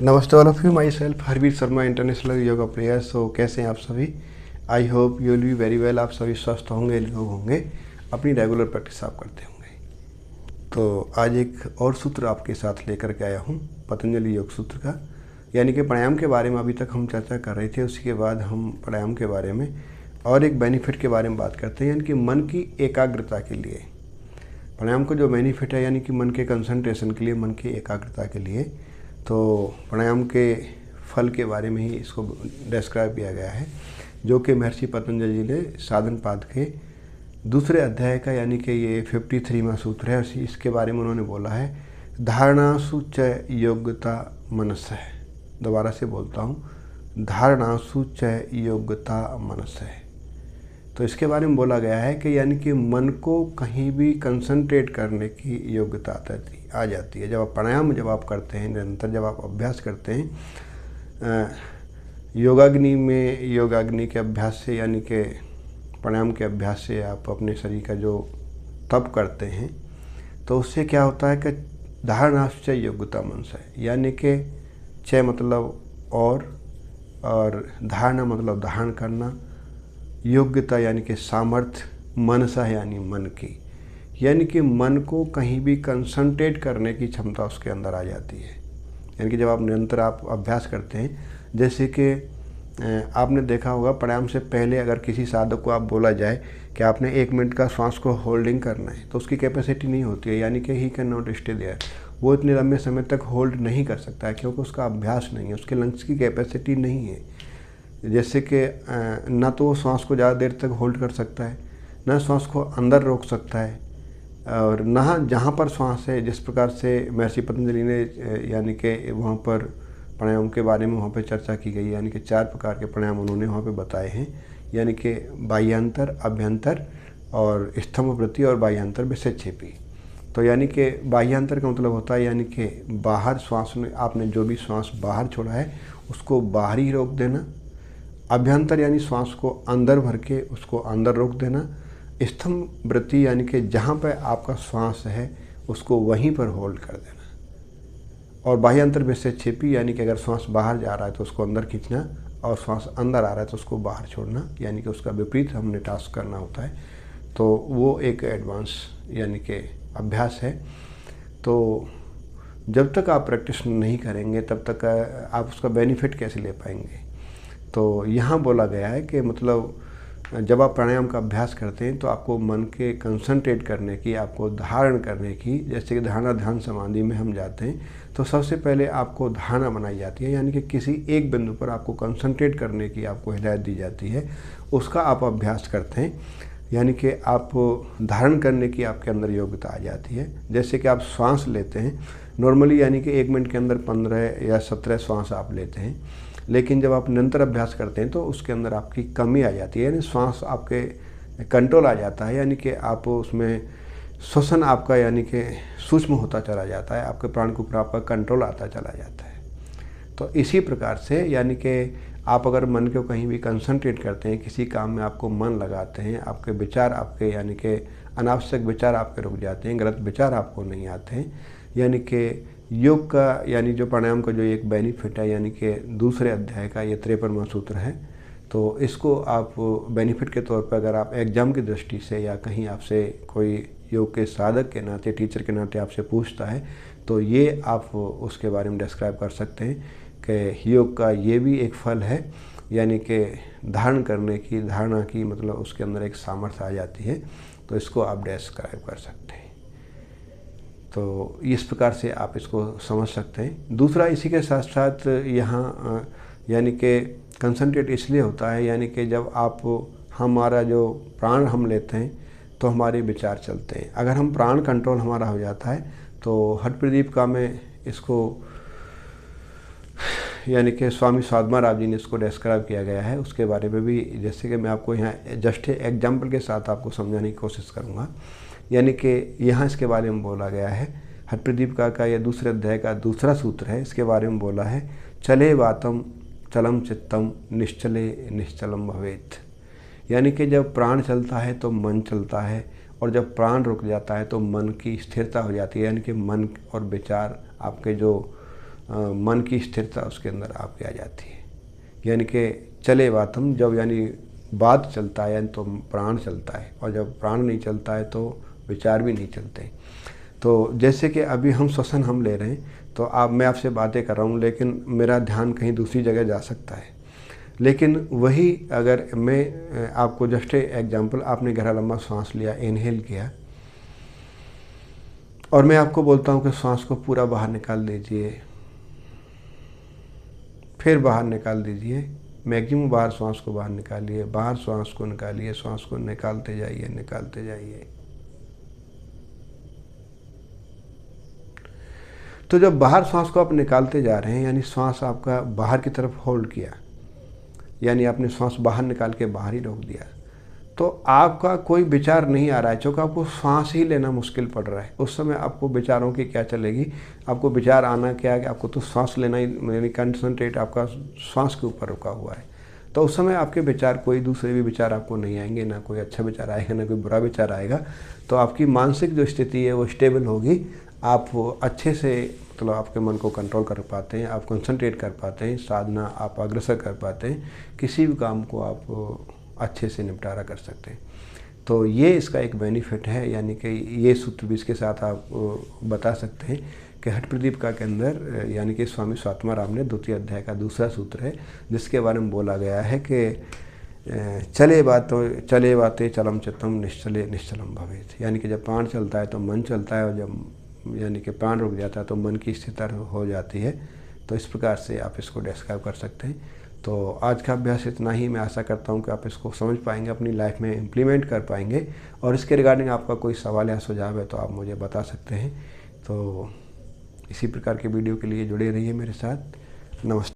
नमस्ते all of you, myself Harveer Sharma, international yoga player. So कैसे हैं आप सभी? I hope you will be very well. आप सभी स्वस्थ होंगे, लोग होंगे, अपनी रेगुलर प्रैक्टिस आप करते होंगे। तो आज एक और सूत्र आपके साथ लेकर के आया हूँ, पतंजलि योग सूत्र का। यानी कि प्राणायाम के बारे में अभी तक हम चर्चा कर रहे थे, उसी के बाद हम प्राणायाम के बारे में और एक बेनिफिट के बारे में बात करते हैं, यानी कि मन की एकाग्रता के लिए। प्राणायाम का जो बेनिफिट है यानी कि मन के कंसंट्रेशन के लिए, मन की एकाग्रता के लिए। तो प्राणायाम के फल के बारे में ही इसको डिस्क्राइब किया गया है, जो कि महर्षि पतंजलि जी ने साधन पाद के दूसरे अध्याय का, यानी कि ये 53वां सूत्र है, इसके बारे में उन्होंने बोला है, धारणासु च योग्यता मनसः। दोबारा से बोलता हूँ, धारणासु च योग्यता मनसः। तो इसके बारे में बोला गया है कि यानी कि मन को कहीं भी कंसंट्रेट करने की योग्यता आ जाती है। जब आप प्राणायाम जब करते हैं, निरंतर जब आप अभ्यास करते हैं योगाग्नि के अभ्यास से, यानी कि प्राणायाम के अभ्यास से आप अपने शरीर का जो तप करते हैं, तो उससे क्या होता है कि धारणाश्चय योग्यता मनसः, यानी कि चय मतलब और धारणा मतलब धारण करना, योग्यता यानी कि सामर्थ्य, मनसा यानी मन की, यानी कि मन को कहीं भी कंसंट्रेट करने की क्षमता उसके अंदर आ जाती है। यानी कि जब आप निरंतर आप अभ्यास करते हैं, जैसे कि आपने देखा होगा प्राणायाम से पहले अगर किसी साधक को आप बोला जाए कि आपने 1 मिनट का श्वास को होल्डिंग करना है, तो उसकी कैपेसिटी नहीं होती है, यानी कि he can not stay there. वो इतने लंबे समय तक होल्ड नहीं कर सकता है, क्योंकि उसका अभ्यास नहीं है, उसके लंग्स की कैपेसिटी नहीं है। जैसे कि ना तो वो श्वास को ज़्यादा देर तक होल्ड कर सकता है, ना श्वास को अंदर रोक सकता है, और ना जहाँ पर श्वास है, जिस प्रकार से महर्षि पतंजलि ने यानी कि वहाँ पर प्राणायाम के बारे में वहाँ पर चर्चा की गई, यानी कि 4 प्रकार के प्राणायाम उन्होंने वहाँ पे बताए हैं, यानी कि बाह्यांतर, अभ्यंतर और स्तंभवृत्ति और बाह्यांतर विषेक्षेपी। तो यानी कि बाह्यांतर का मतलब होता है यानी कि बाहर श्वास में आपने जो भी श्वास बाहर छोड़ा है उसको बाहर ही रोक देना। अभ्यंतर यानी श्वास को अंदर भर के उसको अंदर रोक देना। स्तंभ वृत्ति यानी कि जहाँ पर आपका श्वास है उसको वहीं पर होल्ड कर देना। और बाह्यांतर विषेक्षेपी यानी कि अगर श्वास बाहर जा रहा है तो उसको अंदर खींचना, और श्वास अंदर आ रहा है तो उसको बाहर छोड़ना, यानी कि उसका विपरीत हमने टास्क करना होता है। तो वो एक एडवांस यानी कि अभ्यास है। तो जब तक आप प्रैक्टिस नहीं करेंगे तब तक आप उसका बेनिफिट कैसे ले पाएंगे। तो यहाँ बोला गया है कि मतलब जब आप प्राणायाम का अभ्यास करते हैं तो आपको मन के कंसंट्रेट करने की, आपको धारण करने की, जैसे कि धारणा ध्यान समाधि में हम जाते हैं तो सबसे पहले आपको धारणा बनाई जाती है, यानी कि किसी एक बिंदु पर आपको कंसंट्रेट करने की आपको हिदायत दी जाती है, उसका आप अभ्यास करते हैं, यानी कि आप धारण करने की आपके अंदर योग्यता आ जाती है। जैसे कि आप श्वास लेते हैं नॉर्मली, यानी कि 1 मिनट के अंदर 15 या 17 श्वास आप लेते हैं, लेकिन जब आप निरंतर अभ्यास करते हैं तो उसके अंदर आपकी कमी आ जाती है, यानी श्वास आपके कंट्रोल आ जाता है, यानी कि आप उसमें श्वसन आपका यानी कि सूक्ष्म होता चला जाता है, आपके प्राण के ऊपर आपका कंट्रोल आता चला जाता है। तो इसी प्रकार से यानी कि आप अगर मन को कहीं भी कंसंट्रेट करते हैं, किसी काम में आपको मन लगाते हैं, आपके विचार आपके यानी कि अनावश्यक विचार आपके रुक जाते हैं, गलत विचार आपको नहीं आते हैं, यानी कि योग का यानी जो प्राणायाम का जो एक बेनिफिट है, यानी कि दूसरे अध्याय का ये 53वां सूत्र है। तो इसको आप बेनिफिट के तौर पर अगर आप एग्ज़ाम की दृष्टि से या कहीं आपसे कोई योग के साधक के नाते, टीचर के नाते आपसे पूछता है, तो ये आप उसके बारे में डिस्क्राइब कर सकते हैं कि योग का ये भी एक फल है, यानी कि धारण करने की, धारणा की मतलब उसके अंदर एक सामर्थ्य आ जाती है। तो इसको आप डिस्क्राइब कर सकते हैं। तो इस प्रकार से आप इसको समझ सकते हैं। दूसरा, इसी के साथ साथ यहाँ यानी कि कंसंट्रेट इसलिए होता है, यानी कि जब आप हमारा जो प्राण हम लेते हैं तो हमारे विचार चलते हैं। अगर हम प्राण कंट्रोल हमारा हो जाता है तो हठ प्रदीप का में इसको यानी कि स्वामी स्वात्माराव जी ने इसको डिस्क्राइब किया गया है, उसके बारे में भी जैसे कि मैं आपको यहाँ जस्ट एग्जाम्पल के साथ आपको समझाने की कोशिश करूँगा। यानी कि यहाँ इसके बारे में बोला गया है, हठ प्रदीप का यह दूसरे अध्याय का दूसरा सूत्र है, इसके बारे में बोला है, चले वातम चलम चित्तम निश्चले निश्चलम भवेत्। यानी कि जब प्राण चलता है तो मन चलता है, और जब प्राण रुक जाता है तो मन की स्थिरता हो जाती है, यानी कि मन और विचार आपके जो मन की स्थिरता उसके अंदर आपकी आ जाती है। यानी कि चले वातम, जब यानी बात चलता है यानी तो प्राण चलता है, और जब प्राण नहीं चलता है तो विचार भी नहीं चलते। तो जैसे कि अभी हम श्वसन हम ले रहे हैं, तो मैं आपसे बातें कर रहा हूँ लेकिन मेरा ध्यान कहीं दूसरी जगह जा सकता है। लेकिन वही अगर मैं आपको जस्ट एग्जांपल, आपने गहरा लंबा सांस लिया, इनहेल किया, और मैं आपको बोलता हूँ कि सांस को पूरा बाहर निकाल दीजिए, फिर बाहर निकाल दीजिए, मैक्सिमम बाहर सांस को बाहर निकालिए, बाहर सांस को निकालिए, सांस को निकालते जाइए, निकालते जाइए। तो जब बाहर सांस को आप निकालते जा रहे हैं, यानी सांस आपका बाहर की तरफ होल्ड किया, यानी आपने सांस बाहर निकाल के बाहर ही रोक दिया, तो आपका कोई विचार नहीं आ रहा है, क्योंकि आपको सांस ही लेना मुश्किल पड़ रहा है। उस समय आपको विचारों की क्या चलेगी, आपको विचार आना क्या है कि आपको तो सांस लेना ही, यानी कंसंट्रेट आपका सांस के ऊपर रुका हुआ है। तो उस समय आपके विचार, कोई दूसरे भी विचार आपको नहीं आएंगे, ना कोई अच्छा विचार आएगा ना कोई बुरा विचार आएगा। तो आपकी मानसिक जो स्थिति है वो स्टेबल होगी, आप अच्छे से मतलब आपके मन को कंट्रोल कर पाते हैं, आप कंसंट्रेट कर पाते हैं, साधना आप अग्रसर कर पाते हैं, किसी भी काम को आप अच्छे से निपटारा कर सकते हैं। तो ये इसका एक बेनिफिट है, यानी कि ये सूत्र भी इसके साथ आप बता सकते हैं कि हठ प्रदीपिका के अंदर, यानी कि स्वामी स्वात्माराम ने 2 अध्याय का दूसरा सूत्र है, जिसके बारे में बोला गया है कि चले बातें चलम चित्तम निश्चले निश्चलम भवेत। यानी कि जब प्राण चलता है तो मन चलता है, और जब यानी कि प्राण रुक जाता है तो मन की स्थिरता हो जाती है। तो इस प्रकार से आप इसको डिस्क्राइब कर सकते हैं। तो आज का अभ्यास इतना ही। मैं आशा करता हूँ कि आप इसको समझ पाएंगे, अपनी लाइफ में इम्प्लीमेंट कर पाएंगे। और इसके रिगार्डिंग आपका कोई सवाल या सुझाव है तो आप मुझे बता सकते हैं। तो इसी प्रकार के वीडियो के लिए जुड़े रहिए मेरे साथ। नमस्ते।